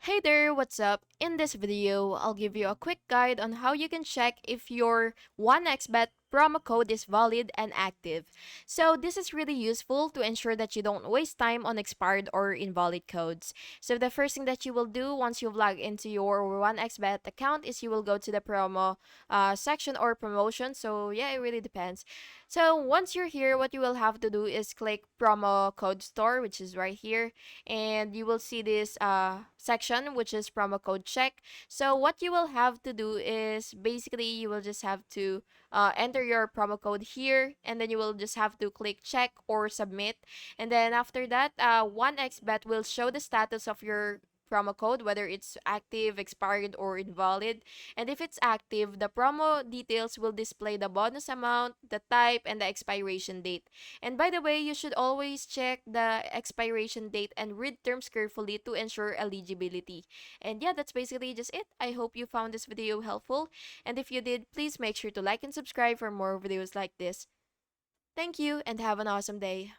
Hey there, what's up? In this video, I'll give you a quick guide on how you can check if your 1xBet promo code is valid and active. So this is really useful to ensure that you don't waste time on expired or invalid codes. So the first thing that you will do once you've logged into your 1xBet account is you will go to the promo section or promotion. So yeah, it really depends. So once you're here, what you will have to do is click promo code store, which is right here, and you will see this section which is promo code check. So what you will have to do is basically you will just have to enter your promo code here, and then you will just have to click check or submit, and then after that 1xbet will show the status of your promo code, whether it's active, expired, or invalid. And if it's active, the promo details will display the bonus amount, the type, and the expiration date. And by the way, you should always check the expiration date and read terms carefully to ensure eligibility. And yeah, that's basically just it. I hope you found this video helpful. And if you did, please make sure to like and subscribe for more videos like this. Thank you and have an awesome day.